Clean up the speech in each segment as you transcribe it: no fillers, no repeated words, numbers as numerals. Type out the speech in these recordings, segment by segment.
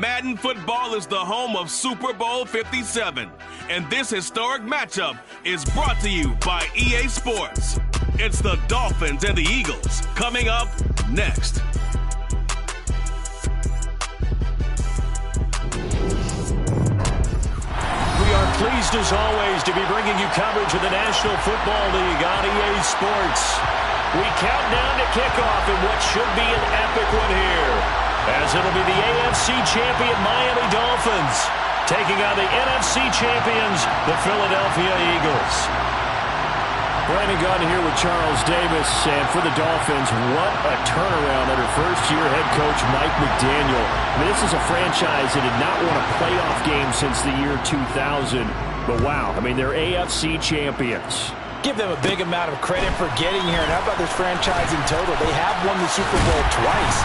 Madden football is the home of Super Bowl 57, and this historic matchup is brought to you by EA Sports. It's the Dolphins and the Eagles coming up next. We are pleased as always to be bringing you coverage of the National Football League on EA Sports. We count down to kickoff in what should be an epic one here, as it'll be the AFC champion Miami Dolphins taking on the NFC champions, the Philadelphia Eagles. Brandon Gunn here with Charles Davis, and for the Dolphins, what a turnaround under first-year head coach Mike McDaniel. I mean, this is a franchise that had not won a playoff game since the year 2000, but wow, I mean, they're AFC champions. Give them a big amount of credit for getting here. And how about this franchise in total? They have won the Super Bowl twice.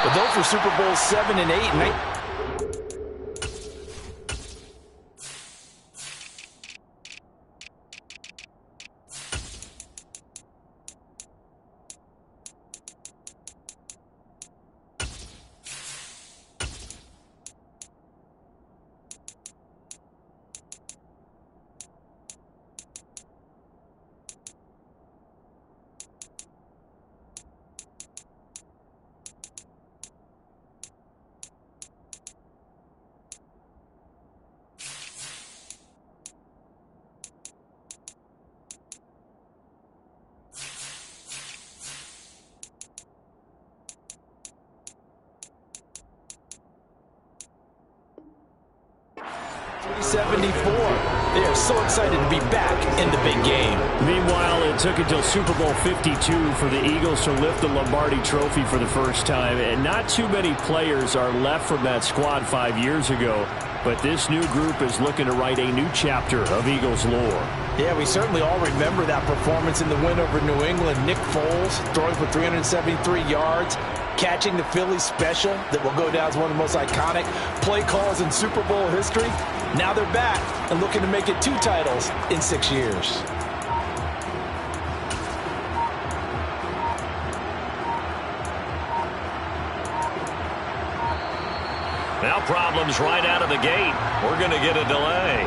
But those were Super Bowls 7 and 8. And 74. They are so excited to be back in the big game. Meanwhile, it took until Super Bowl 52 for the Eagles to lift the Lombardi Trophy for the first time, and not too many players are left from that squad 5 years ago, but this new group is looking to write a new chapter of Eagles lore. Yeah, we certainly all remember that performance in the win over New England. Nick Foles throwing for 373 yards, catching the Philly special that will go down as one of the most iconic play calls in Super Bowl history. Now they're back and looking to make it 2 titles in 6 years. Now problems right out of the gate. We're going to get a delay.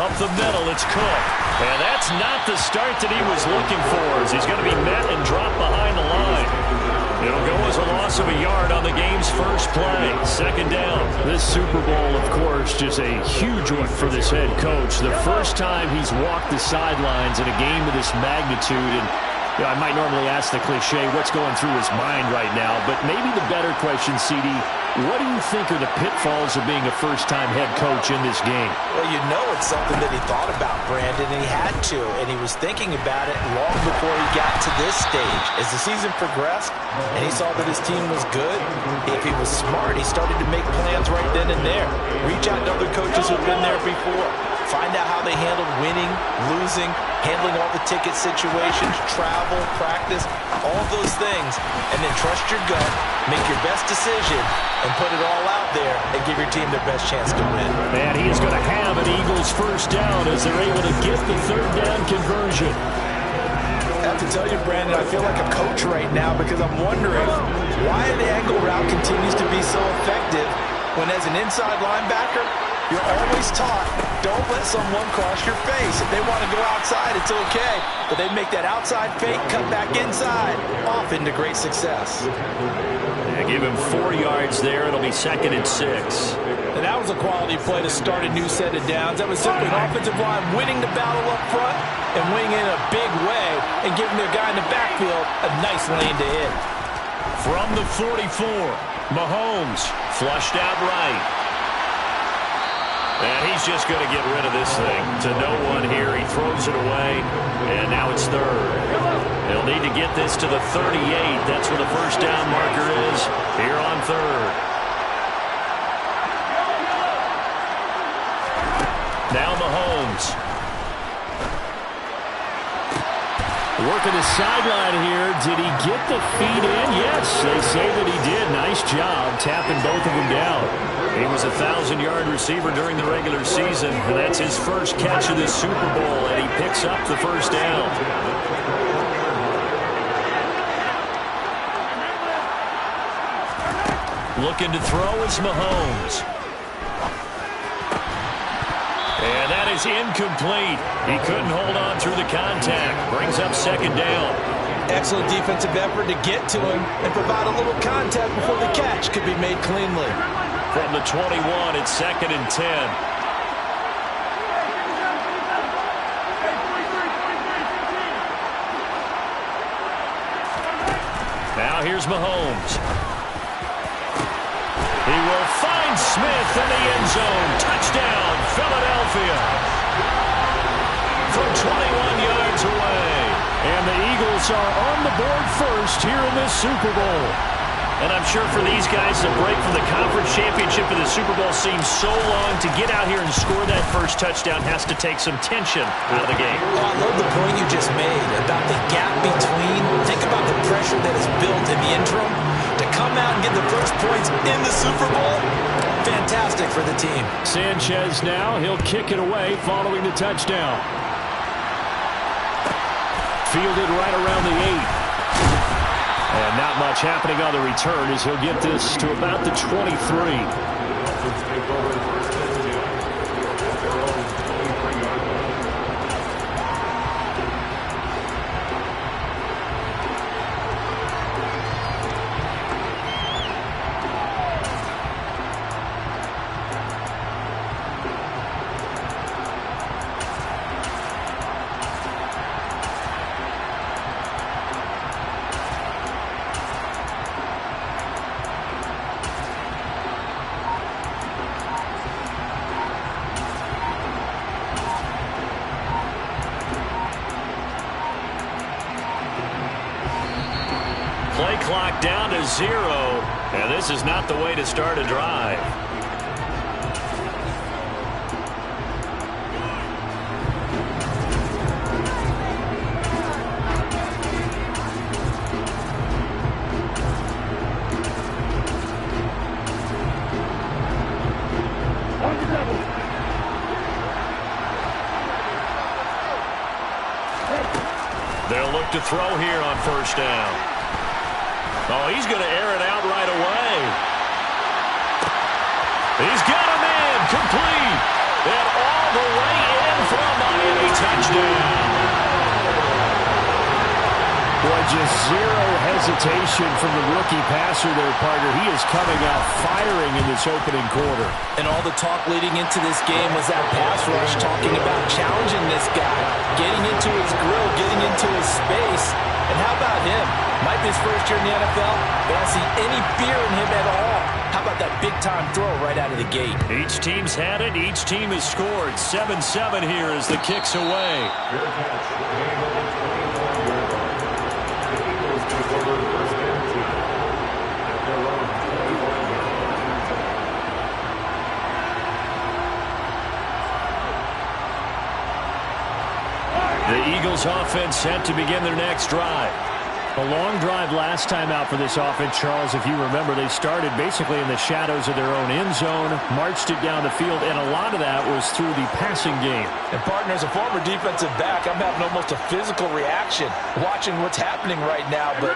Up the middle, it's Cook. And that's not the start that he was looking for, as he's going to be met and dropped behind the line. It'll go as a loss of a yard on the game's first play. Second down. This Super Bowl, of course, just a huge one for this head coach. The first time he's walked the sidelines in a game of this magnitude. And you know, I might normally ask the cliche, what's going through his mind right now? But maybe the better question, CD, what do you think are the pitfalls of being a first-time head coach in this game? Well, you know it's something that he thought about, Brandon, and he had to, and he was thinking about it long before he got to this stage. As the season progressed and he saw that his team was good, if he was smart, he started to make plans right then and there. Reach out to other coaches who've been there before. Find out how they handled winning, losing, handling all the ticket situations, travel, practice, all those things, and then trust your gut, make your best decision, and put it all out there and give your team their best chance to win. And he is going to have an Eagles first down as they're able to get the third down conversion. I have to tell you, Brandon, I feel like a coach right now because I'm wondering why the angle route continues to be so effective when as an inside linebacker, you're always taught, don't let someone cross your face. If they want to go outside, it's okay. But they make that outside fake, cut back inside, off into great success. They give him 4 yards there. It'll be 2nd and 6. And that was a quality play to start a new set of downs. That was simply an offensive line winning the battle up front and winning in a big way and giving their guy in the backfield a nice lane to hit. From the 44, Mahomes flushed out right. And he's just going to get rid of this thing to no one here. He throws it away, and now it's 3rd. They'll need to get this to the 38. That's where the first down marker is here on 3rd. Mahomes. Working the sideline here. Did he get the feet in? Yes, they say that he did. Nice job tapping both of them down. He was a 1,000-yard receiver during the regular season, and that's his first catch of this Super Bowl, and he picks up the first down. Looking to throw is Mahomes. And that is incomplete. He couldn't hold on through the contact. Brings up second down. Excellent defensive effort to get to him and provide a little contact before the catch could be made cleanly. From the 21, it's 2nd and 10. Now here's Mahomes. He will find Smith in the end zone. Touchdown, Philadelphia. From 21 yards away. And the Eagles are on the board first here in this Super Bowl. And I'm sure for these guys, the break from the conference championship to the Super Bowl seems so long. To get out here and score that first touchdown has to take some tension out of the game. Oh, I love the point you just made about the gap between. Think about the pressure that is built in the interim. To come out and get the first points in the Super Bowl, fantastic for the team. Sanchez now, he'll kick it away following the touchdown. Fielded right around the 8. And not much happening on the return as he'll get this to about the 23. Play clock down to 0, and this is not the way to start a drive. They'll look to throw here on first down. Oh, he's going to air it out right away. He's got him in, complete. And all the way in for a Miami touchdown. Boy, just zero hesitation from the rookie passer there, partner. He is coming out firing in this opening quarter. And all the talk leading into this game was that pass rush, talking about challenging this guy, getting into his grill, getting into his space. And how about him? Might be his first year in the NFL, but I don't see any fear in him at all. How about that big-time throw right out of the gate? Each team's had it. Each team has scored. 7-7 here as the kick's away. The Eagles offense set to begin their next drive. A long drive last time out for this offense, Charles. If you remember, they started basically in the shadows of their own end zone, marched it down the field, and a lot of that was through the passing game. And, partner, as a former defensive back, I'm having almost a physical reaction watching what's happening right now. But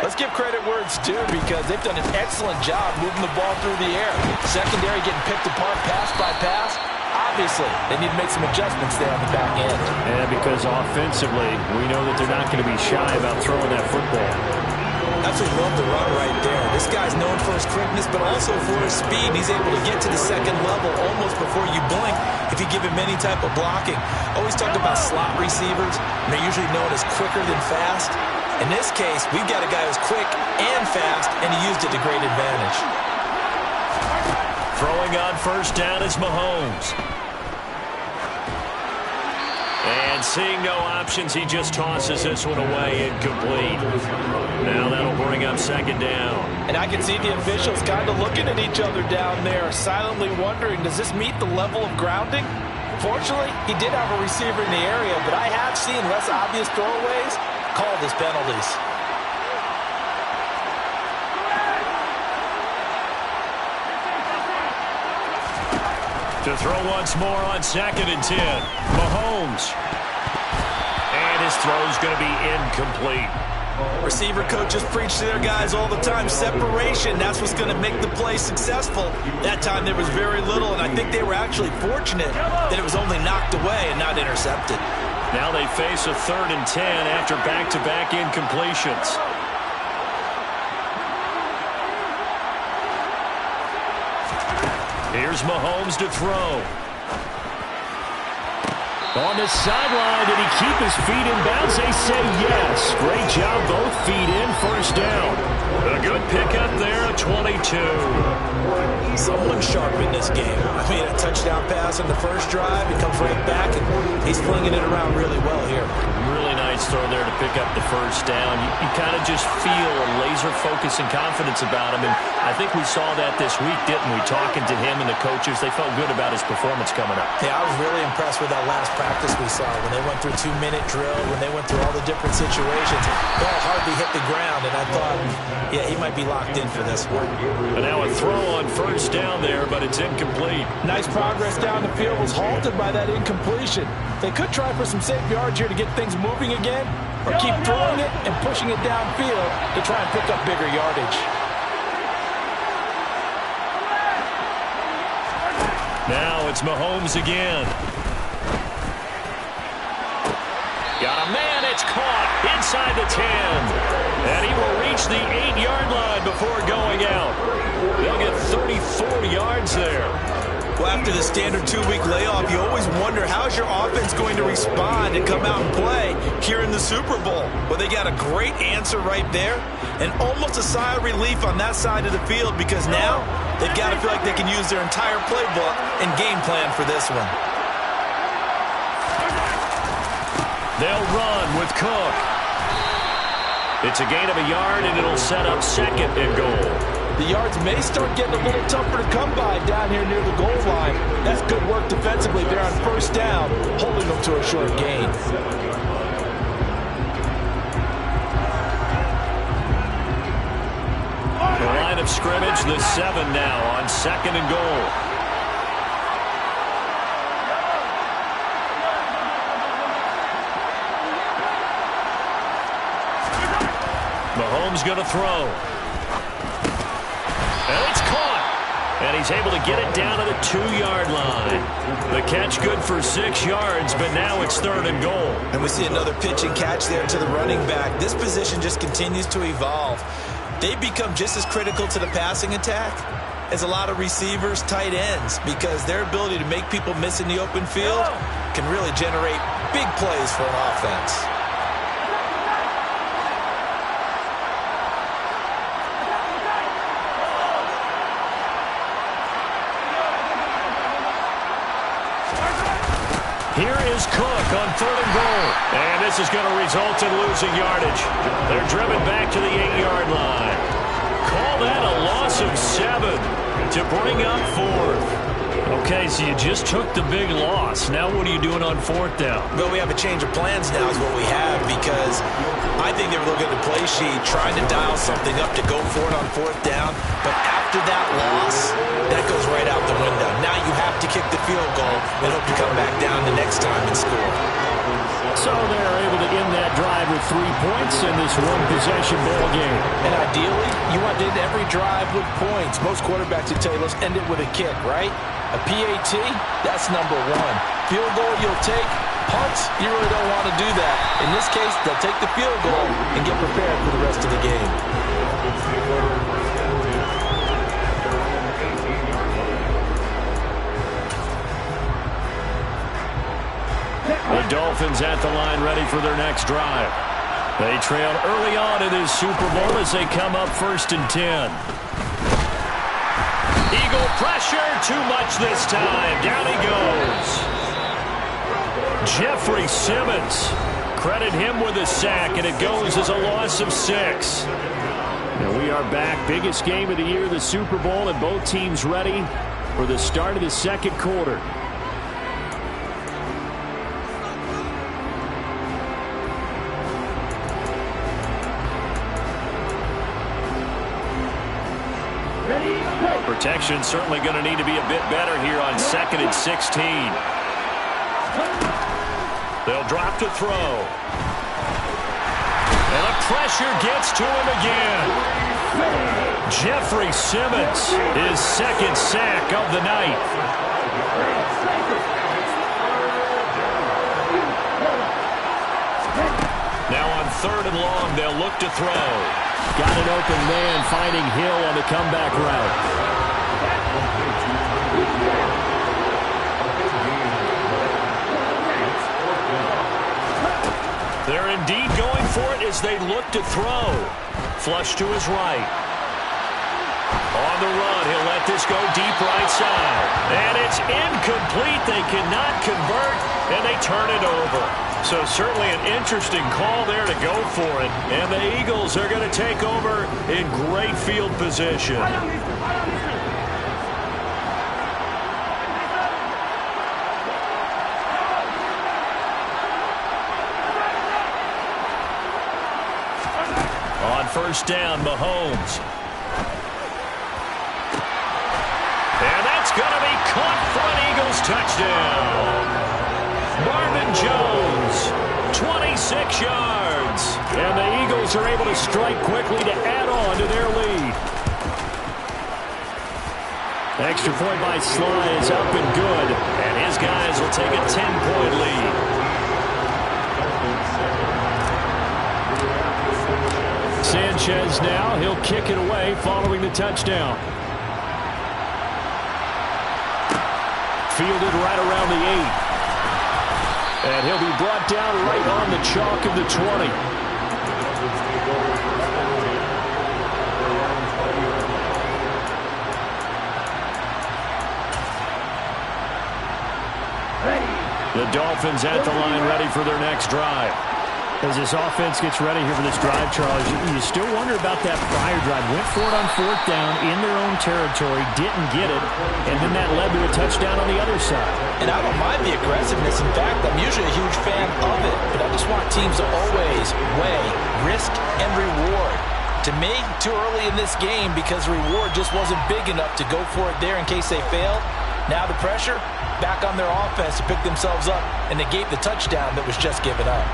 let's give credit where it's due because they've done an excellent job moving the ball through the air. Secondary getting picked apart pass by pass. Obviously, they need to make some adjustments there on the back end. And because offensively, we know that they're not going to be shy about throwing that football. Absolutely love the run right there. This guy's known for his quickness, but also for his speed. He's able to get to the second level almost before you blink if you give him any type of blocking. Always talked about slot receivers. They're usually known as quicker than fast. In this case, we've got a guy who's quick and fast, and he used it to great advantage. Throwing on first down is Mahomes. And seeing no options, he just tosses this one away, incomplete. Now that'll bring up second down. And I can see the officials kind of looking at each other down there, silently wondering, does this meet the level of grounding? Unfortunately, he did have a receiver in the area, but I have seen less obvious throwaways called as penalties. To throw once more on 2nd and 10. Mahomes. And his throw's going to be incomplete. Receiver coaches preach to their guys all the time. Separation, that's what's going to make the play successful. That time there was very little, and I think they were actually fortunate that it was only knocked away and not intercepted. Now they face a 3rd and 10 after back-to-back incompletions. Here's Mahomes to throw. On the sideline, did he keep his feet in bounds? They say yes. Great job, both feet in, 1st down. A good pickup there, a 22. Someone sharp in this game. I mean, a touchdown pass on the first drive. He comes right back, and he's flinging it around really well here. Really nice throw there to pick up the 1st down. You kind of just feel a laser focus and confidence about him, and I think we saw that this week, didn't we? Talking to him and the coaches, they felt good about his performance coming up. Yeah, I was really impressed with that last practice we saw when they went through 2-minute drill, when they went through all the different situations. Ball hardly hit the ground, and I thought, yeah, he might be locked in for this one. And now a throw on 1st down there, but it's incomplete. Nice progress down the field was halted by that incompletion. They could try for some safe yards here to get things moving again, or keep throwing it and pushing it downfield to try and pick up bigger yardage. Now it's Mahomes again. Got a man, it's caught inside the 10. And he will reach the 8-yard line before going out. They'll get 34 yards there. Well, after the standard 2-week layoff, you always wonder how's your offense going to respond and come out and play here in the Super Bowl. Well, they got a great answer right there and almost a sigh of relief on that side of the field because now they've got to feel like they can use their entire playbook and game plan for this one. They'll run with Cook. It's a gain of a yard, and it'll set up 2nd and goal. The yards may start getting a little tougher to come by down here near the goal line. That's good work defensively there on 1st down, holding them to a short gain. The line of scrimmage, the 7 now on 2nd and goal. Mahomes going to throw. And it's caught. And he's able to get it down to the 2-yard line. The catch good for 6 yards, but now it's 3rd and goal. And we see another pitch and catch there to the running back. This position just continues to evolve. They become just as critical to the passing attack as a lot of receivers, tight ends, because their ability to make people miss in the open field can really generate big plays for an offense. Here is Cook on 3rd and goal. And this is going to result in losing yardage. They're driven back to the 8-yard line. Call that a loss of 7 to bring up 4th. Okay, so you just took the big loss. Now what are you doing on 4th down? Well, we have a change of plans now is what we have because I think they were looking at the play sheet, trying to dial something up to go for it on 4th down. But after that loss, that goes right out the window. Now you have to kick the field goal and hope to come back down the next time and score. So they're able to end that drive with 3 points in this one-possession ball game. And ideally, you want to end every drive with points. Most quarterbacks would tell you, let's end it with a kick, right? A PAT, that's number 1. Field goal you'll take. Punts, you really don't want to do that. In this case, they'll take the field goal and get prepared for the rest of the game. The Dolphins at the line ready for their next drive. They trail early on in this Super Bowl as they come up 1st and 10. Eagle pressure, too much this time. Down he goes. Jeffrey Simmons. Credit him with a sack, and it goes as a loss of 6. Now we are back. Biggest game of the year, the Super Bowl, and both teams ready for the start of the 2nd quarter. Protection certainly going to need to be a bit better here on 2nd and 16. They'll drop to throw. And the pressure gets to him again. Jeffrey Simmons, his 2nd sack of the night. Now on 3rd and long, they'll look to throw. Got an open man, finding Hill on the comeback route. They're indeed going for it as they look to throw. Flush to his right. On the run, he'll let this go deep right side. And it's incomplete. They cannot convert, and they turn it over. So certainly an interesting call there to go for it. And the Eagles are going to take over in great field position. On 1st down, Mahomes. And that's going to be caught for an Eagles touchdown. Marvin Jones, 26 yards. And the Eagles are able to strike quickly to add on to their lead. Extra point by Sly is up and good. And his guys will take a 10-point lead. Sanchez now, he'll kick it away following the touchdown. Fielded right around the 8. And he'll be brought down right on the chalk of the 20. The Dolphins at the line ready for their next drive. As this offense gets ready here for this drive, Charles, you still wonder about that prior drive. Went for it on 4th down in their own territory, didn't get it, and then that led to a touchdown on the other side. And I don't mind the aggressiveness. In fact, I'm usually a huge fan of it, but I just want teams to always weigh risk and reward. To me, too early in this game because reward just wasn't big enough to go for it there in case they failed. Now the pressure, back on their offense to pick themselves up and negate the touchdown that was just given up.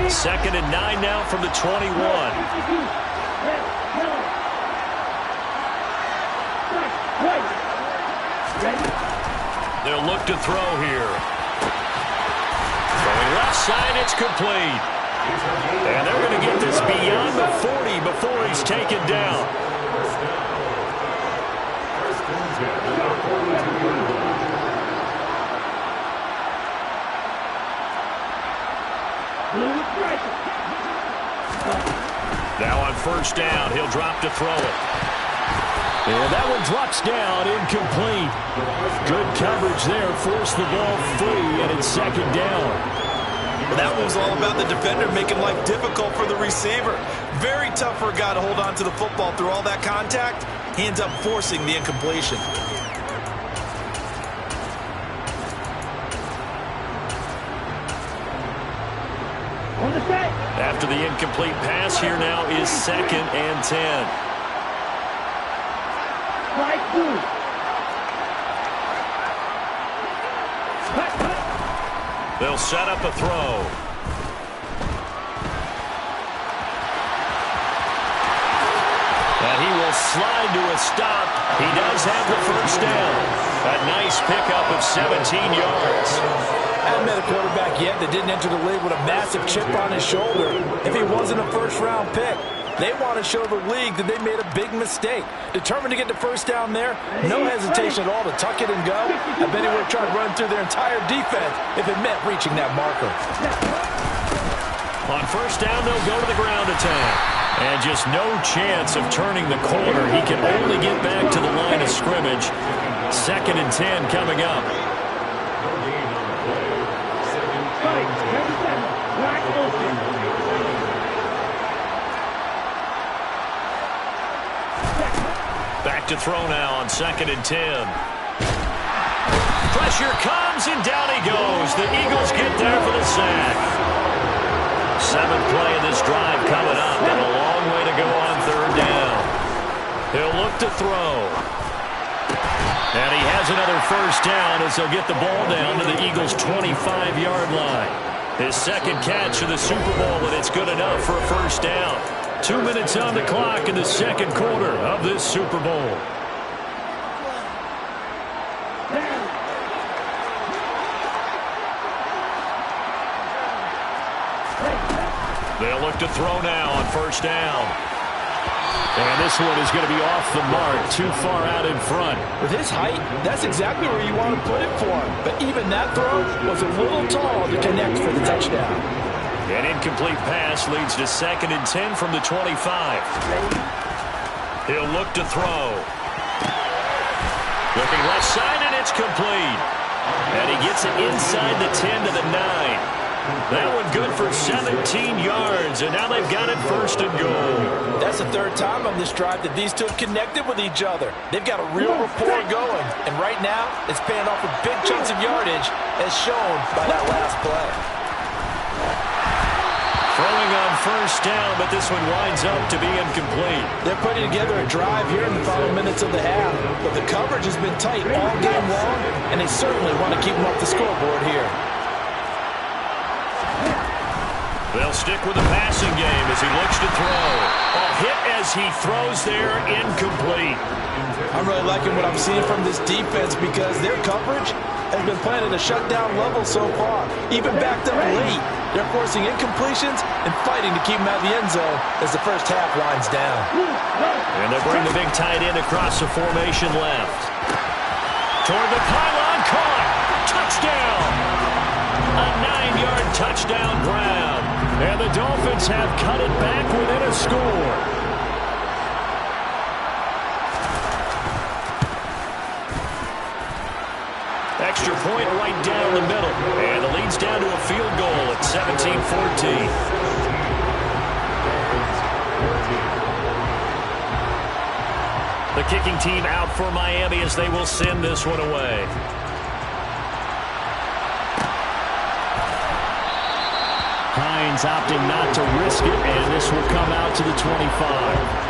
Second and 9 now from the 21. They'll look to throw here. Going left side, it's complete. And they're going to get this beyond the 40 before he's taken down. Now on 1st down, he'll drop to throw it. And that one drops down, incomplete. Good coverage there, forced the ball free, and it's 2nd down. That one was all about the defender making life difficult for the receiver. Very tough for a guy to hold on to the football through all that contact. He ends up forcing the incompletion. After the incomplete pass, here now is 2nd and 10. They'll set up a throw. And he will slide to a stop. He does have the 1st down. A nice pickup of 17 yards. I haven't met a quarterback yet that didn't enter the league with a massive chip on his shoulder. If he wasn't a 1st-round pick, they want to show the league that they made a big mistake. Determined to get the 1st down there, no hesitation at all to tuck it and go. I bet he would have tried to run through their entire defense if it meant reaching that marker. On 1st down, they'll go to the ground attack. And just no chance of turning the corner. He can only get back to the line of scrimmage. 2nd and 10 coming up. Back to throw now on 2nd and 10. Pressure comes, and down he goes. The Eagles get there for the sack. 7th play of this drive coming up, and a long way to go on 3rd down. He'll look to throw. And he has another 1st down as he'll get the ball down to the Eagles' 25-yard line. His 2nd catch of the Super Bowl, and it's good enough for a 1st down. 2 minutes on the clock in the 2nd quarter of this Super Bowl. They'll look to throw now on 1st down. And this one is going to be off the mark, too far out in front. With his height, that's exactly where you want to put it for him. But even that throw was a little tall to connect for the touchdown. An incomplete pass leads to 2nd and 10 from the 25. He'll look to throw. Looking left side, and it's complete. And he gets it inside the 10 to the 9. That one good for 17 yards, and now they've got it 1st and goal. That's the 3rd time on this drive that these two have connected with each other. They've got a real rapport going, and right now it's paying off with big chunks of yardage, as shown by that last play. Throwing on 1st down, but this one winds up to be incomplete. They're putting together a drive here in the final minutes of the half, but the coverage has been tight all game long, and they certainly want to keep them off the scoreboard here. They'll stick with the passing game as he looks to throw. A hit as he throws there, incomplete. I'm really liking what I'm seeing from this defense because their coverage has been playing at a shutdown level so far. Even backed up late, they're forcing incompletions and fighting to keep them out of the end zone as the 1st half winds down. And they'll bring the big tight end across the formation left. Toward the pylon, caught. Touchdown. A 9-yard touchdown grab. And the Dolphins have cut it back within a score. Extra point right down the middle. And the lead's down to a field goal at 17-14. The kicking team out for Miami as they will send this one away. Hines opting not to risk it, and this will come out to the 25.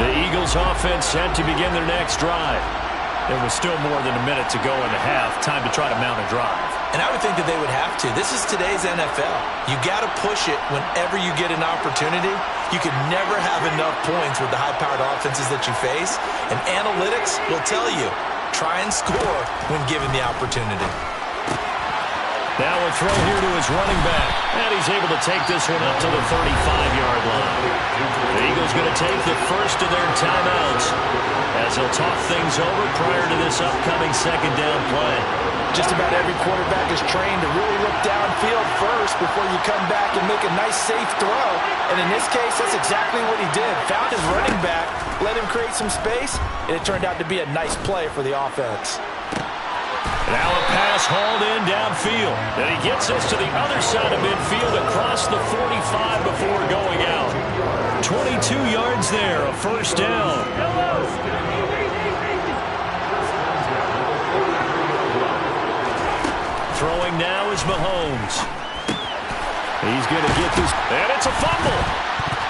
The Eagles offense set to begin their next drive. There was still more than a minute to go in the half. Time to try to mount a drive. And I would think that they would have to. This is today's NFL. You got to push it whenever you get an opportunity. You can never have enough points with the high-powered offenses that you face. And analytics will tell you, try and score when given the opportunity. Now a throw here to his running back. And he's able to take this one up to the 35-yard line. The Eagles going to take the 1st of their timeouts as they'll talk things over prior to this upcoming 2nd down play. Just about every quarterback is trained to really look downfield first before you come back and make a nice, safe throw. And in this case, that's exactly what he did. Found his running back, let him create some space, and it turned out to be a nice play for the offense. Now a pass hauled in downfield. And he gets us to the other side of midfield across the 45 before going out. 22 yards there, a 1st down. Throwing now is Mahomes. He's going to get this, and it's a fumble.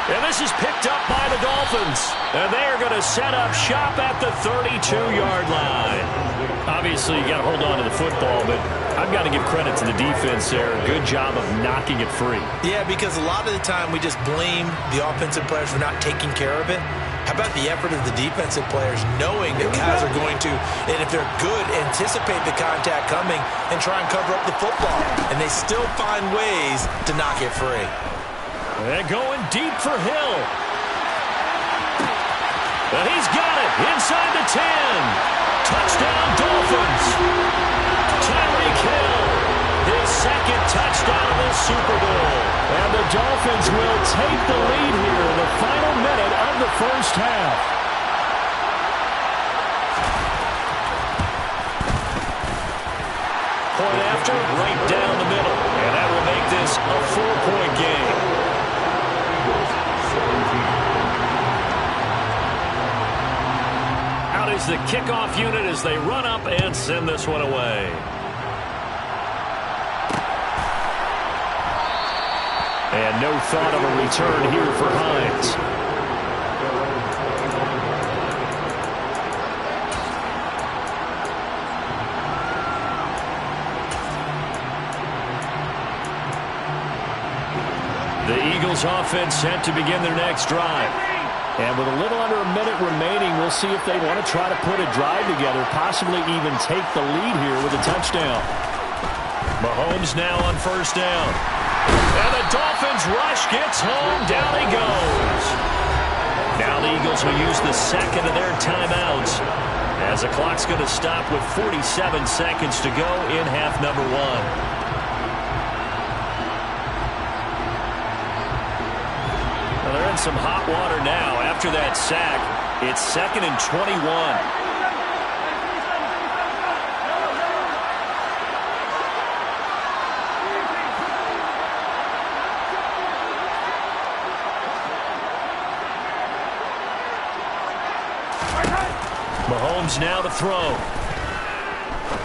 And this is picked up by the Dolphins. And they are going to set up shop at the 32-yard line. Obviously, you got to hold on to the football, but I've got to give credit to the defense there. Good job of knocking it free. Yeah, because a lot of the time we just blame the offensive players for not taking care of it. How about the effort of the defensive players knowing that guys are going to, and if they're good, anticipate the contact coming and try and cover up the football. And they still find ways to knock it free. And going deep for Hill. And he's got it inside the 10. Touchdown Dolphins. Tyreek Hill, his 2nd touchdown of the Super Bowl. And the Dolphins will take the lead here in the final minute of the 1st half. Point after, right down the middle. And that will make this this a 4-point game. Out is the kickoff unit as they run up and send this one away. And no thought of a return here for Hines. The Eagles offense set to begin their next drive. And with a little under a minute remaining, we'll see if they want to try to put a drive together, possibly even take the lead here with a touchdown. Mahomes now on first down. And the Dolphins rush gets home. Down he goes. Now the Eagles will use the second of their timeouts as the clock's going to stop with 47 seconds to go in half number one. They're in some hot water now. After that sack, it's 2nd and 21. Mahomes now to throw.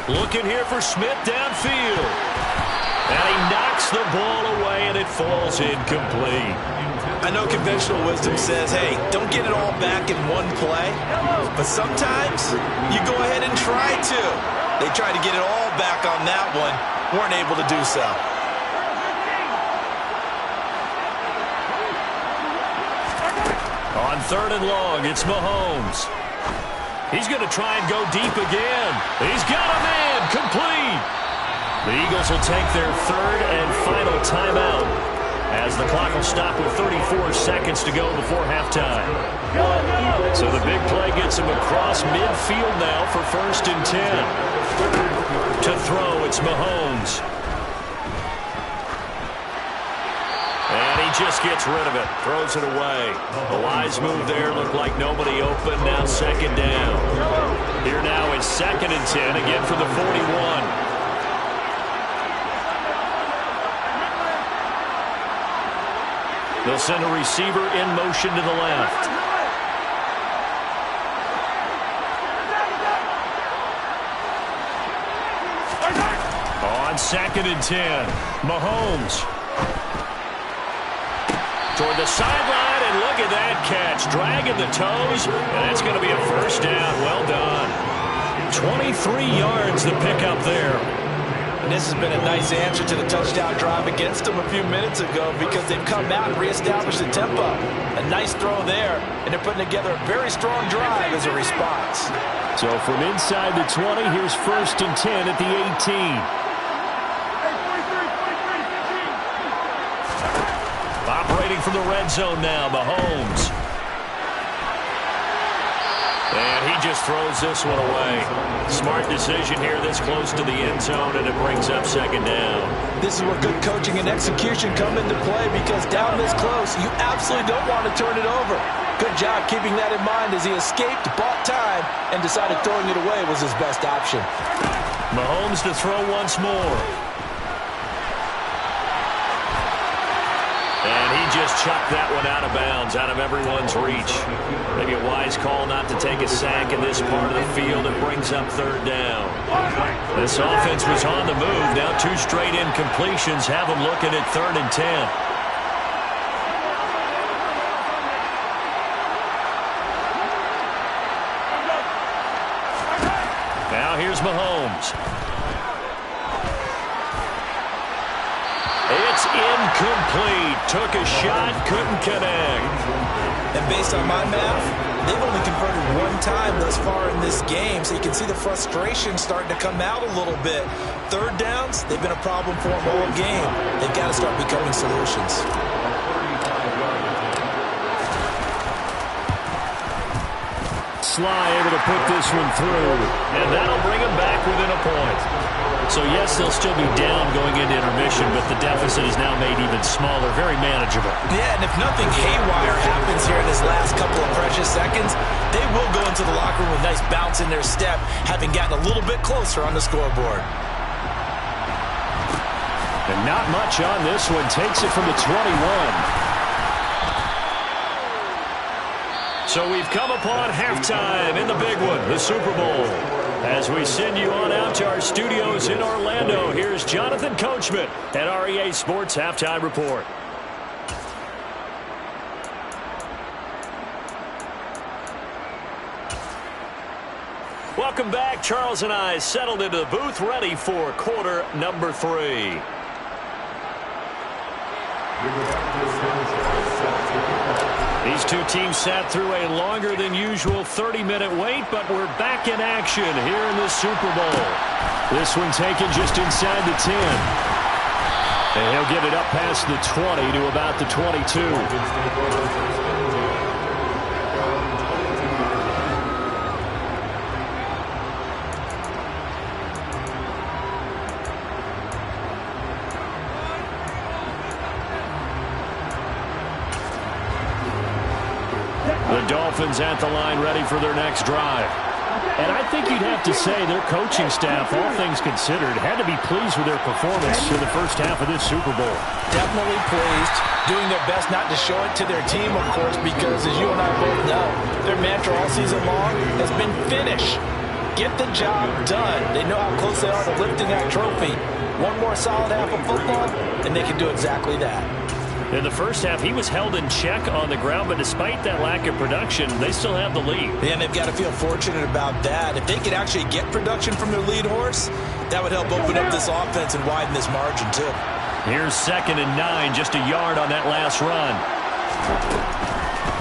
Looking here for Smith downfield. And he knocks the ball away, and it falls incomplete. I know conventional wisdom says, hey, don't get it all back in one play. But sometimes you go ahead and try to. They tried to get it all back on that one. Weren't able to do so. On 3rd and long, it's Mahomes. He's going to try and go deep again. He's got him in. Complete. The Eagles will take their 3rd and final timeout as the clock will stop with 34 seconds to go before halftime. So the big play gets him across midfield now for 1st and 10. To throw, it's Mahomes. And he just gets rid of it, throws it away. A wise move there, looked like nobody open, now 2nd down. Here now it's 2nd and 10, again from the 41. They'll send a receiver in motion to the left. On 2nd and 10, Mahomes. Toward the sideline, and look at that catch. Dragging the toes, and it's going to be a 1st down. Well done. 23 yards the pickup there. And this has been a nice answer to the touchdown drive against them a few minutes ago because they've come out and reestablished the tempo. A nice throw there, and they're putting together a very strong drive as a response. So from inside the 20, here's 1st and 10 at the 18. Operating from the red zone now, Mahomes. And he just throws this one away. Smart decision here this close to the end zone, and it brings up 2nd down. This is where good coaching and execution come into play because down this close, you absolutely don't want to turn it over. Good job keeping that in mind as he escaped, bought time, and decided throwing it away was his best option. Mahomes to throw once more. And he just chucked that one out of bounds, out of everyone's reach. Maybe a wise call not to take a sack in this part of the field. It brings up 3rd down. This offense was on the move. Now 2 straight incompletions have them looking at 3rd and 10. Now here's Mahomes. It's incomplete. Took a shot, couldn't connect. And based on my math, they've only converted 1 time thus far in this game, so you can see the frustration starting to come out a little bit. 3rd downs, they've been a problem for them all game. They've got to start becoming solutions. Sly able to put this one through, and that'll bring him back within a point. So, yes, they'll still be down going into intermission, but the deficit is now made even smaller, very manageable. Yeah, and if nothing haywire happens here in this last couple of precious seconds, they will go into the locker room with a nice bounce in their step, having gotten a little bit closer on the scoreboard. And not much on this one. Takes it from the 21. So we've come upon halftime in the big one, the Super Bowl. As we send you on out to our studios in Orlando, here's Jonathan Coachman at REA Sports Halftime Report. Welcome back. Charles and I settled into the booth, ready for quarter number 3. These two teams sat through a longer than usual 30-minute wait, but we're back in action here in the Super Bowl. This one taken just inside the 10. And he'll get it up past the 20 to about the 22. The Dolphins at the line, ready for their next drive. And I think you'd have to say their coaching staff, all things considered, had to be pleased with their performance in the first half of this Super Bowl. Definitely pleased, doing their best not to show it to their team, of course, because as you and I both know, their mantra all season long has been finish. Get the job done. They know how close they are to lifting that trophy. One more solid half of football, and they can do exactly that. In the first half, he was held in check on the ground, but despite that lack of production, they still have the lead. And they've got to feel fortunate about that. If they could actually get production from their lead horse, that would help open up this offense and widen this margin, too. Here's 2nd and 9, just a yard on that last run.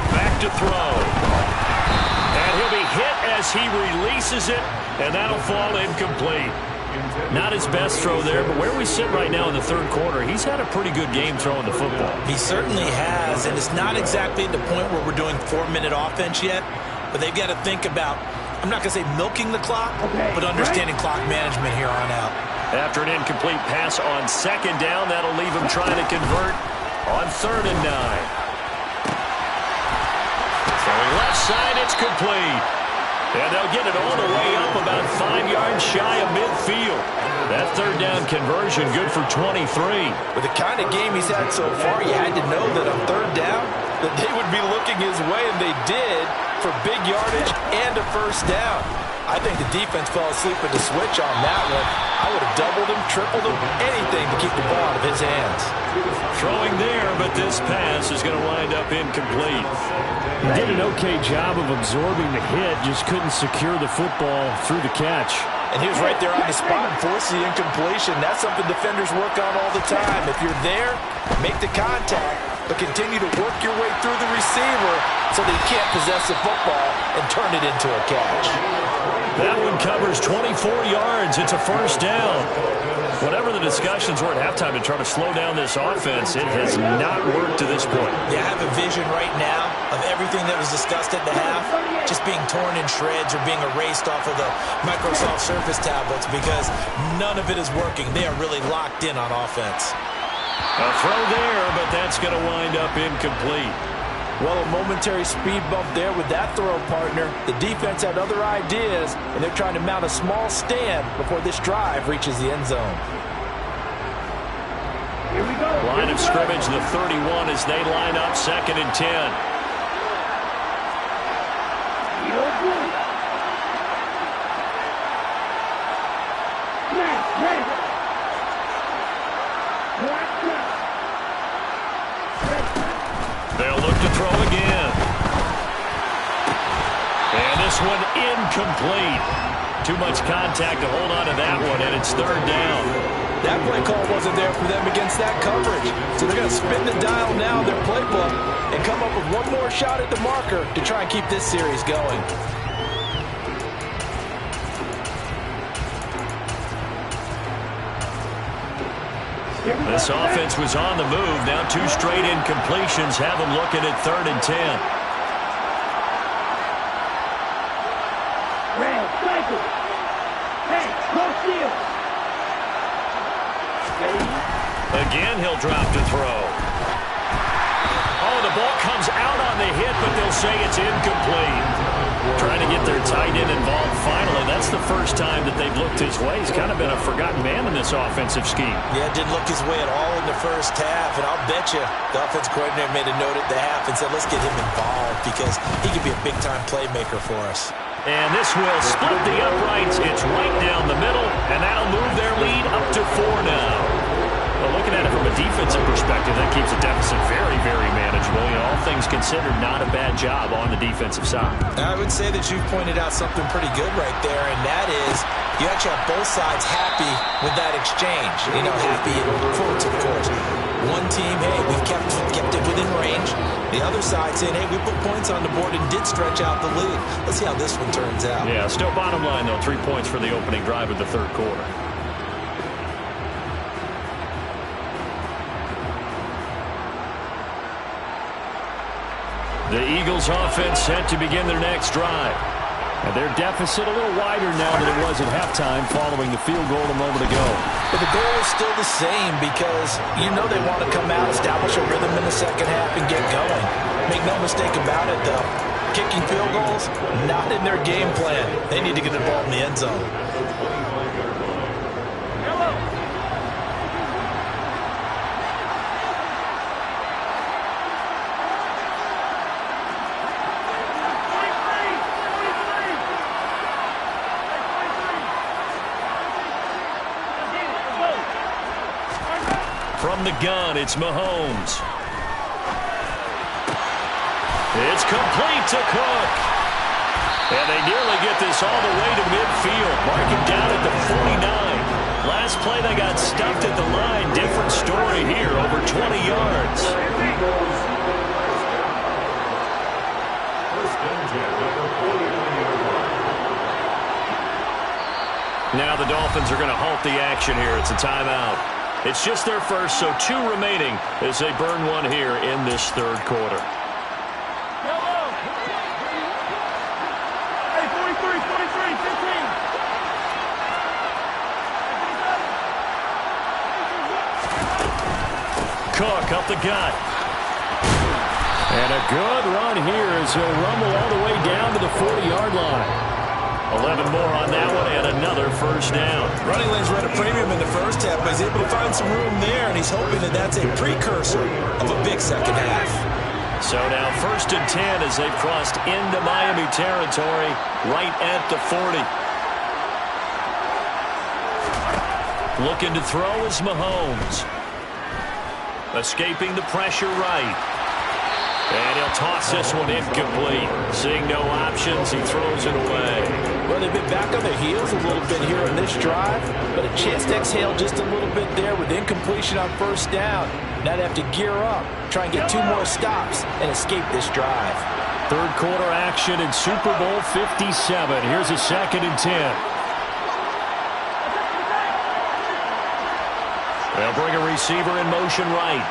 Back to throw. And he'll be hit as he releases it, and that'll fall incomplete. Not his best throw there, but where we sit right now in the third quarter, he's had a pretty good game throwing the football. He certainly has, and it's not exactly at the point where we're doing 4-minute offense yet, but they've got to think about, I'm not going to say milking the clock, but understanding clock management here on out. After an incomplete pass on 2nd down, that'll leave him trying to convert on 3rd and 9. Throwing left side, it's complete. And they'll get it all the way up about 5 yards shy of midfield. That 3rd down conversion good for 23. With the kind of game he's had so far, you had to know that on 3rd down that they would be looking his way, and they did, for big yardage and a 1st down. I think the defense fell asleep with the switch on that one. I would have doubled him, tripled him, anything to keep the ball out of his hands. Throwing there, but this pass is going to wind up incomplete. He did an okay job of absorbing the hit, just couldn't secure the football through the catch. And he was right there on the spot and forced the incompletion. That's something defenders work on all the time. If you're there, make the contact, but continue to work your way through the receiver so that he can't possess the football and turn it into a catch. That one covers 24 yards. It's a 1st down. Whatever the discussions were at halftime to try to slow down this offense, it has not worked to this point. Yeah, I have a vision right now of everything that was discussed at the half just being torn in shreds or being erased off of the Microsoft Surface tablets because none of it is working. They are really locked in on offense. A throw there, but that's going to wind up incomplete. Well, a momentary speed bump there with that throw, partner. The defense had other ideas, and they're trying to mount a small stand before this drive reaches the end zone. Here we go. Line of scrimmage, the 31 as they line up 2nd and 10. They'll look to throw again. And this one incomplete. Too much contact to hold on to that one, and it's 3rd down. That play call wasn't there for them against that coverage. So they're going to spin the dial now, their playbook, and come up with one more shot at the marker to try and keep this series going. This offense was on the move. Now 2 straight incompletions have them looking at 3rd and 10. Again, he'll drop to throw. Oh, the ball comes out on the hit, but they'll say it's incomplete. Trying to get their tight end involved finally. That's the first time that they've looked his way. He's kind of been a forgotten man in this offensive scheme. Yeah, didn't look his way at all in the first half. And I'll bet you the offensive coordinator made a note at the half and said, let's get him involved because he could be a big-time playmaker for us. And this will split the uprights. It's right down the middle, and that'll move their lead up to 4 now. Well, looking at it from a defensive perspective, that keeps the deficit very, very manageable. You know, all things considered, not a bad job on the defensive side. I would say that you've pointed out something pretty good right there, and that is you actually have both sides happy with that exchange. You know, happy in quotes, of course. One team, hey, we've kept it within range. The other side saying, hey, we put points on the board and did stretch out the lead. Let's see how this one turns out. Yeah, still bottom line, though, 3 points for the opening drive of the third quarter. The Eagles offense set to begin their next drive. And their deficit a little wider now than it was at halftime following the field goal a moment ago. But the goal is still the same because you know they want to come out, establish a rhythm in the second half, and get going. Make no mistake about it, though. Kicking field goals, not in their game plan. They need to get the ball in the end zone. From the gun, it's Mahomes. It's complete to Cook. And they nearly get this all the way to midfield. Mark him down at the 49. Last play, they got stuffed at the line. Different story here, over 20 yards. Now the Dolphins are going to halt the action here. It's a timeout. It's just their first, so 2 remaining as they burn one here in this third quarter. Hey, 43, 15. Cook up the gut. And a good run here as he'll rumble all the way down to the 40-yard line. 11 more on that one and another first down. Running lanes were at a premium in the first half, but he's able to find some room there, and he's hoping that that's a precursor of a big second half. So now 1st and 10 as they've crossed into Miami territory right at the 40. Looking to throw is Mahomes. Escaping the pressure right. And he'll toss this one incomplete. Seeing no options, he throws it away. Well, they've been back on their heels a little bit here on this drive, but a chance to exhale just a little bit there with incompletion on first down. Now they have to gear up, try and get 2 more stops, and escape this drive. Third quarter action in Super Bowl 57. Here's a 2nd and 10. They'll bring a receiver in motion right.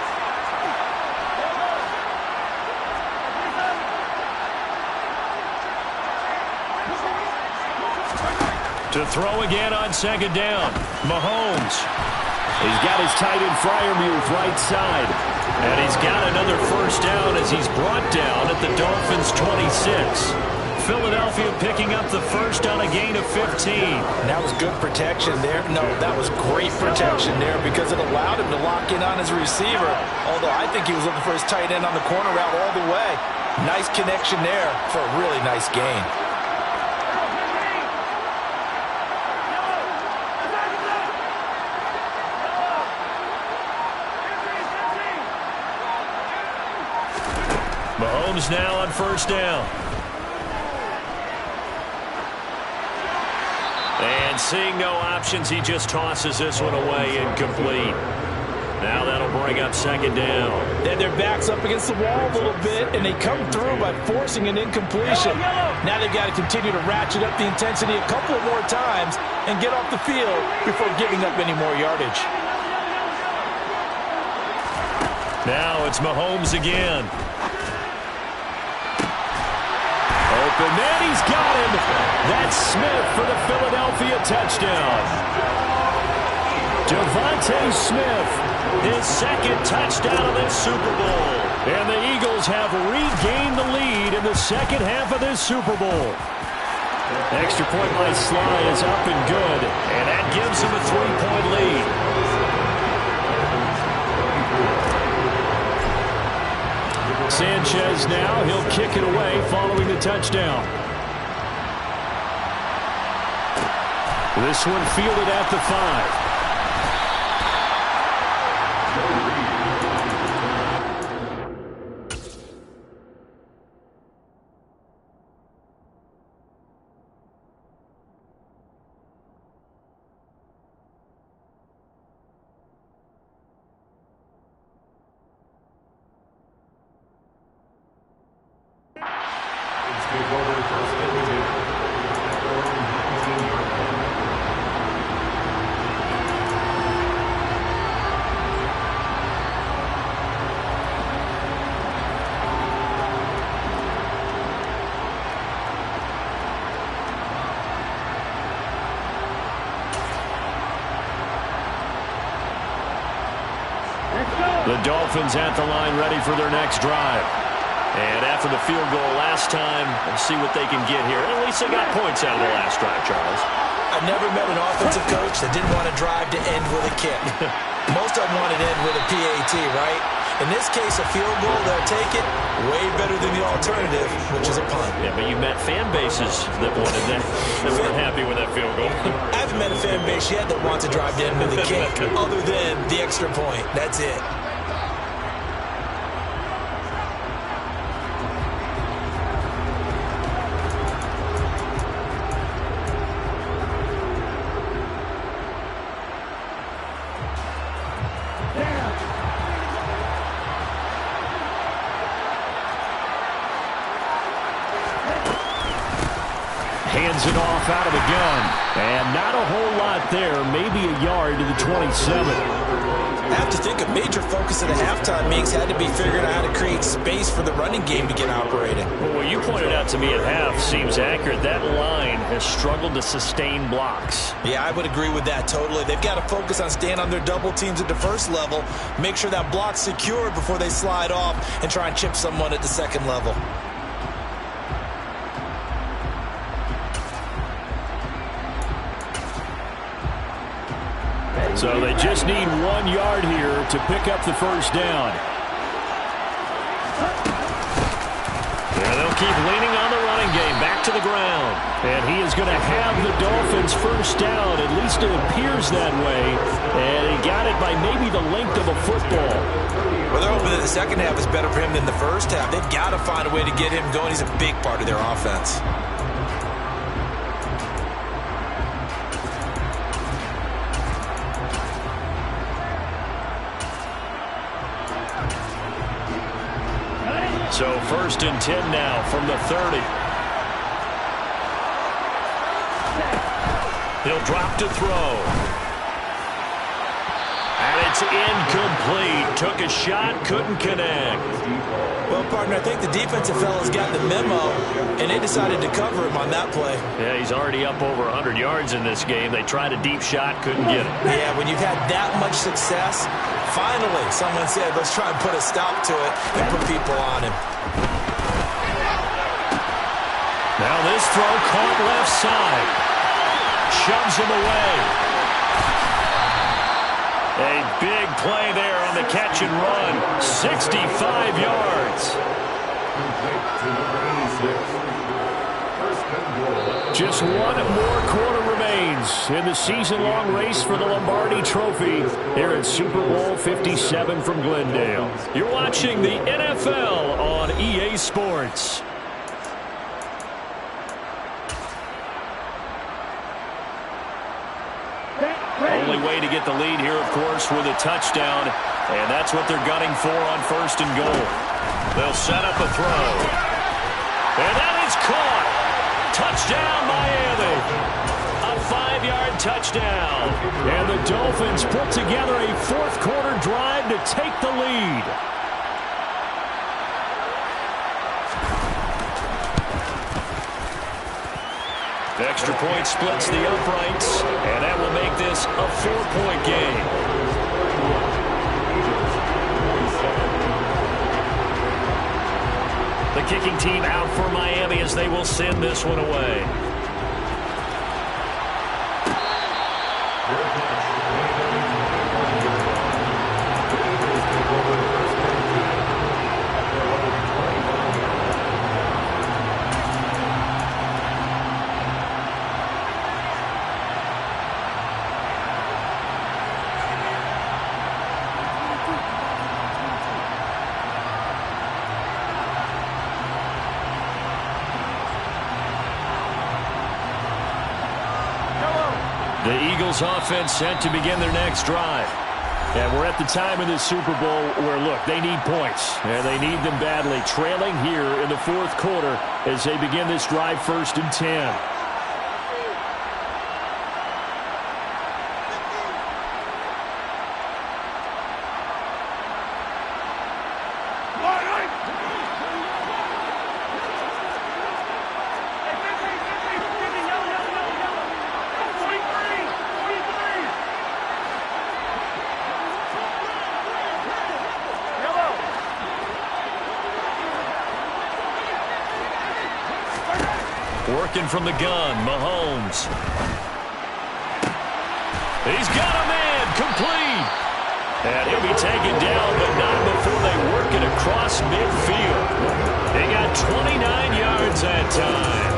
To throw again on 2nd down. Mahomes. He's got his tight end Freiermuth right side. And he's got another first down as he's brought down at the Dolphins' 26. Philadelphia picking up the first on a gain of 15. That was good protection there. No, that was great protection there because it allowed him to lock in on his receiver. Although I think he was looking for his tight end on the corner route all the way. Nice connection there for a really nice gain. Mahomes now on first down. And seeing no options, he just tosses this one away incomplete. Now that'll bring up 2nd down. Then their back's up against the wall a little bit, and they come through by forcing an incompletion. Now they've got to continue to ratchet up the intensity a couple more times and get off the field before giving up any more yardage. Now it's Mahomes again. Open man, he's got him. That's Smith for the Philadelphia touchdown. Devontae Smith, his 2nd touchdown of this Super Bowl. And the Eagles have regained the lead in the second half of this Super Bowl. Extra point by Sly is up and good, and that gives him a 3-point lead. Sanchez now, he'll kick it away following the touchdown. This one fielded at the 5. The Dolphins at the line ready for their next drive. And after the field goal last time, let's see what they can get here. At least they got points out of the last drive, Charles. I've never met an offensive coach that didn't want to drive to end with a kick. Most of them want to end with a PAT, right? In this case, a field goal, they'll take it way better than the alternative, which is a punt. Yeah, but you met fan bases that wanted that, that weren't happy with that field goal. I haven't met a fan base yet that wants to drive to end with a kick, other than the extra point. That's it. Hands it off out of the gun. And not a whole lot there. Maybe a yard to the 27. I have to think a major focus of the halftime meetings had to be figuring out how to create space for the running game to get operating. Well, what you pointed out to me at half seems accurate. That line has struggled to sustain blocks. Yeah, I would agree with that totally. They've got to focus on staying on their double teams at the first level, make sure that block's secured before they slide off and try and chip someone at the second level. So they just need 1 yard here to pick up the first down. Yeah, they'll keep leaning on the running game. Back to the ground. And he is going to have the Dolphins first down. At least it appears that way. And he got it by maybe the length of a football. Well, they're hoping that the second half is better for him than the first half. They've got to find a way to get him going. He's a big part of their offense. So 1st and 10 now from the 30. He'll drop to throw. And it's incomplete. Took a shot, couldn't connect. Well, partner, I think the defensive fellas got the memo, and they decided to cover him on that play. Yeah, he's already up over 100 yards in this game. They tried a deep shot, couldn't get it. Yeah, when you've had that much success, finally someone said, let's try and put a stop to it and put people on him. Now this throw caught left side. Shoves him away. A big play there on the catch and run. 65 yards. Just one more quarter remains in the season-long race for the Lombardi Trophy here at Super Bowl 57 from Glendale. You're watching the NFL on EA Sports. Only way to get the lead here, of course, with a touchdown, and that's what they're gunning for on 1st and goal. They'll set up a throw, and that is caught. Touchdown, Miami. A 5-yard touchdown. And the Dolphins put together a fourth-quarter drive to take the lead. Extra point splits the uprights, and that will make this a 4-point game. kicking team out for Miami as they will send this one away. The Eagles offense set to begin their next drive. And we're at the time in this Super Bowl where, look, they need points. And they need them badly. Trailing here in the fourth quarter as they begin this drive 1st and 10. Working from the gun, Mahomes. He's got a man, complete. And he'll be taken down, but not before they work it across midfield. They got 29 yards that time.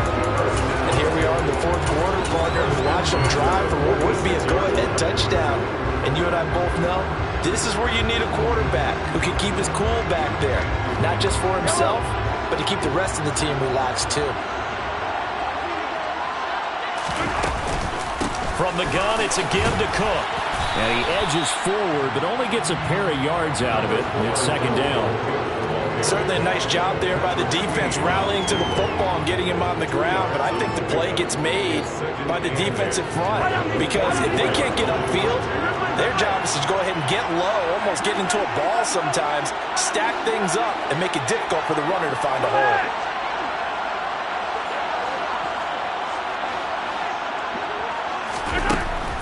And here we are in the fourth quarter, partner, and watch them drive for what would be a go-ahead touchdown. And you and I both know this is where you need a quarterback who can keep his cool back there. Not just for himself, but to keep the rest of the team relaxed too. From the gun, it's a give to Cook. And he edges forward, but only gets a pair of yards out of it. It's 2nd down. Certainly a nice job there by the defense, rallying to the football and getting him on the ground. But I think the play gets made by the defensive front. Because if they can't get upfield, their job is to go ahead and get low, almost get into a ball sometimes, stack things up, and make it difficult for the runner to find a hole.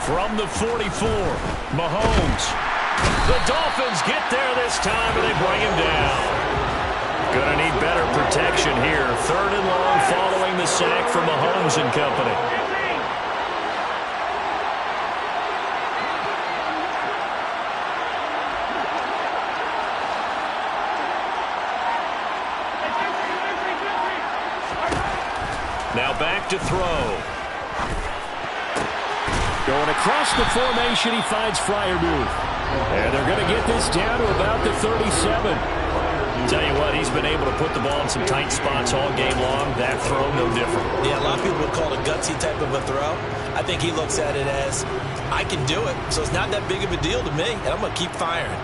From the 44, Mahomes. The Dolphins get there this time, and they bring him down. Gonna need better protection here. 3rd and long following the sack from Mahomes and company. Now back to throw. Going across the formation, he finds Freiermuth. And they're going to get this down to about the 37. Tell you what, he's been able to put the ball in some tight spots all game long. That throw, no different. Yeah, a lot of people would call it a gutsy type of a throw. I think he looks at it as, I can do it, so it's not that big of a deal to me, and I'm going to keep firing.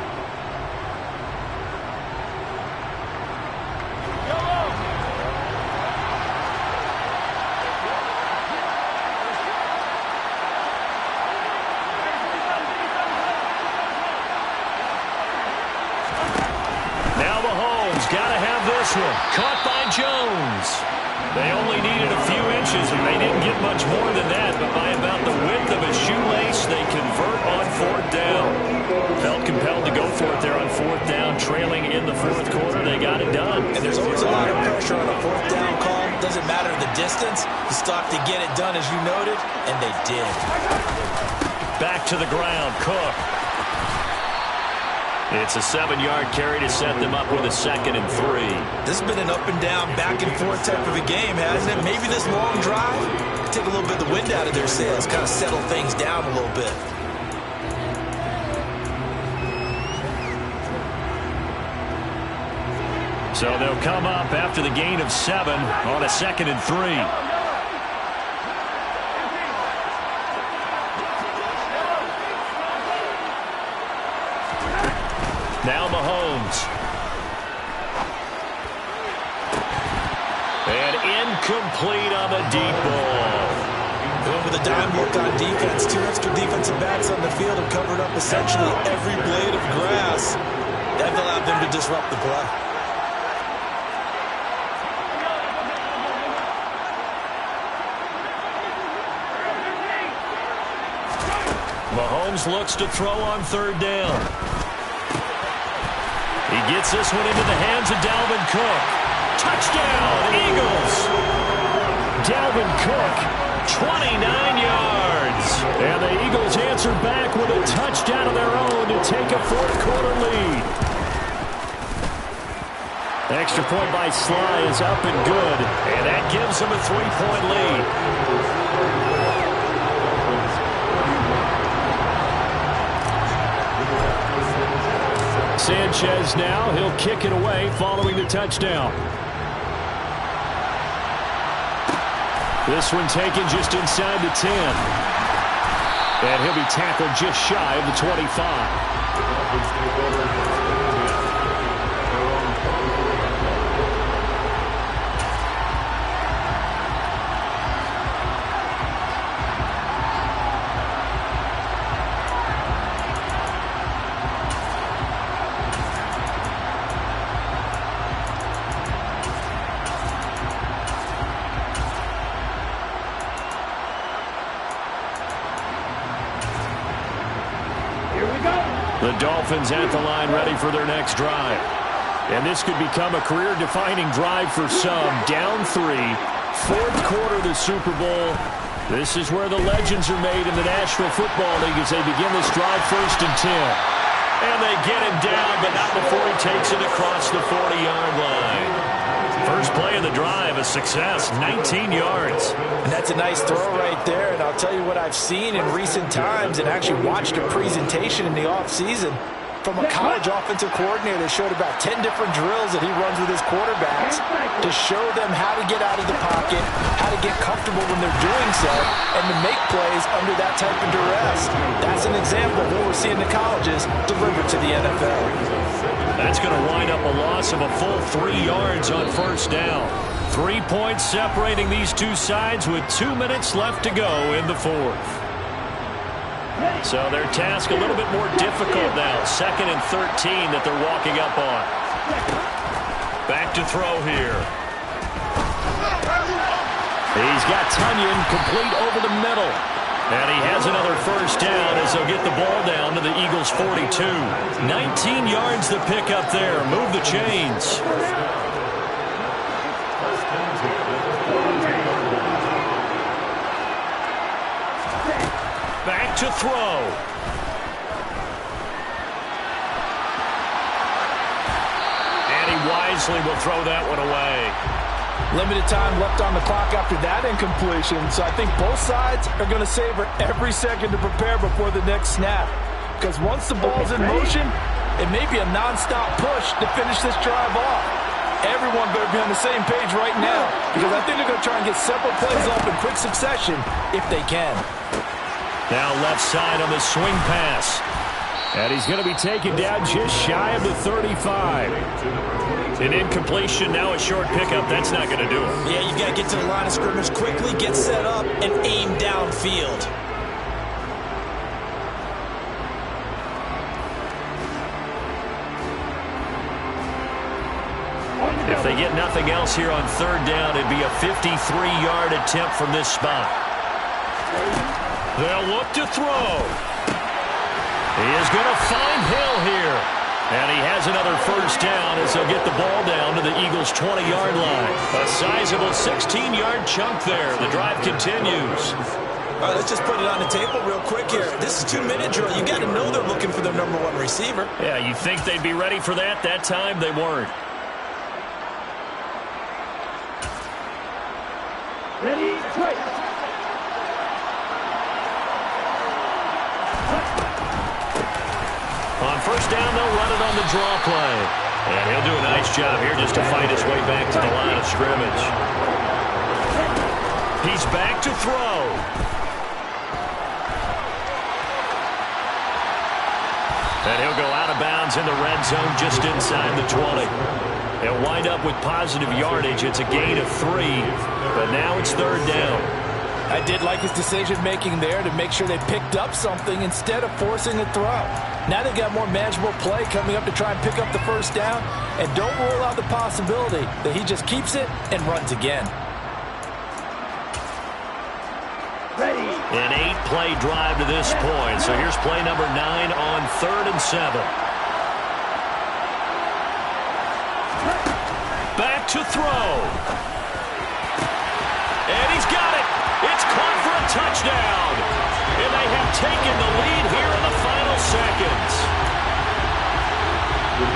Caught by Jones. They only needed a few inches, and they didn't get much more than that, but by about the width of a shoelace, they convert on 4th down. Felt compelled to go for it there on 4th down, trailing in the fourth quarter. They got it done. And there's always a lot of pressure on a 4th down call. Doesn't matter the distance. You stop to get it done, as you noted, and they did. Back to the ground, Cook. It's a 7-yard carry to set them up with a 2nd and 3. This has been an up and down, back and forth type of a game, hasn't it? Maybe this long drive could take a little bit of the wind out of their sails, kind of settle things down a little bit. So they'll come up after the gain of 7 on a 2nd and 3. Now Mahomes. And incomplete on the deep ball. Going with a dime look on defense. 2 extra defensive backs on the field have covered up essentially every blade of grass. That allowed them to disrupt the play. Mahomes looks to throw on 3rd down. He gets this one into the hands of Dalvin Cook. Touchdown, Eagles! Dalvin Cook, 29 yards. And the Eagles answer back with a touchdown of their own to take a fourth-quarter lead. Extra point by Sly is up and good, and that gives them a 3-point lead. Sanchez now, he'll kick it away following the touchdown. This one taken just inside the 10. And he'll be tackled just shy of the 25. The Dolphins at the line ready for their next drive. And this could become a career-defining drive for some. Down 3, fourth quarter of the Super Bowl. This is where the legends are made in the National Football League as they begin this drive 1st and 10. And they get him down, but not before he takes it across the 40-yard line. First play of the drive, a success, 19 yards. And that's a nice throw right there. And I'll tell you what I've seen in recent times and actually watched a presentation in the offseason from a college offensive coordinator that showed about 10 different drills that he runs with his quarterbacks to show them how to get out of the pocket, how to get comfortable when they're doing so, and to make plays under that type of duress. That's an example of what we're seeing the colleges deliver to the NFL. That's going to wind up a loss of a full 3 yards on first down. 3 points separating these two sides with 2 minutes left to go in the fourth. So their task a little bit more difficult now. 2nd and 13 that they're walking up on. Back to throw here. He's got Tunyon complete over the middle. And he has another first down as they'll get the ball down to the Eagles' 42. 19 yards to pick up there. Move the chains. Back to throw. And he wisely will throw that one away. Limited time left on the clock after that incompletion, so I think both sides are going to savor every second to prepare before the next snap. Because once the ball's in motion, it may be a nonstop push to finish this drive off. Everyone better be on the same page right now, because I think they're going to try and get several plays off in quick succession if they can. Now left side on the swing pass. And he's going to be taken down just shy of the 35. An incompletion, now a short pickup. That's not going to do it. Yeah, you've got to get to the line of scrimmage quickly, get set up, and aim downfield. If they get nothing else here on third down, it'd be a 53-yard attempt from this spot. They'll look to throw. He is going to find Hill here. And he has another first down as they'll get the ball down to the Eagles' 20-yard line. A sizable 16-yard chunk there. The drive continues. All right, let's just put it on the table real quick here. This is 2-minute drill. You got to know they're looking for their number 1 receiver. Yeah, you think they'd be ready for that? That time they weren't. Ready, play. On first down, they'll run it on the draw play. And he'll do a nice job here just to fight his way back to the line of scrimmage. He's back to throw. And he'll go out of bounds in the red zone just inside the 20. He'll wind up with positive yardage. It's a gain of 3, but now it's third down. I did like his decision-making there to make sure they picked up something instead of forcing a throw. Now they've got more manageable play coming up to try and pick up the first down, and don't rule out the possibility that he just keeps it and runs again. An 8-play drive to this point. So here's play number 9 on 3rd and 7. Back to throw. And he's got it. It's caught for a touchdown. And they have taken the lead here in the final seconds.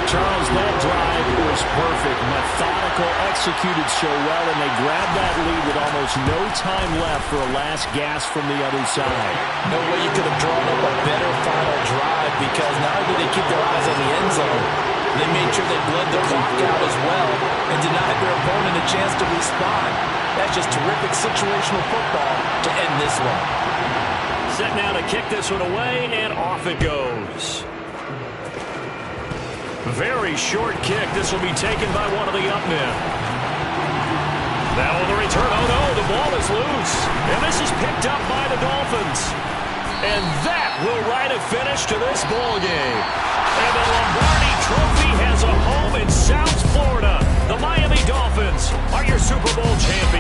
Charles, that drive was perfect. Methodical, executed so well, and they grabbed that lead with almost no time left for a last gasp from the other side. No way you could have drawn up a better final drive, because not only did they keep their eyes on the end zone, they made sure they bled the clock out as well and denied their opponent a chance to respond. That's just terrific situational football to end this one. Set now to kick this one away, and off it goes. Very short kick. This will be taken by one of the up men. Now on the return. Oh, no, the ball is loose. And this is picked up by the Dolphins. And that will write a finish to this ball game. And the Lombardi Trophy has a home in South Florida. The Miami Dolphins are your Super Bowl champions.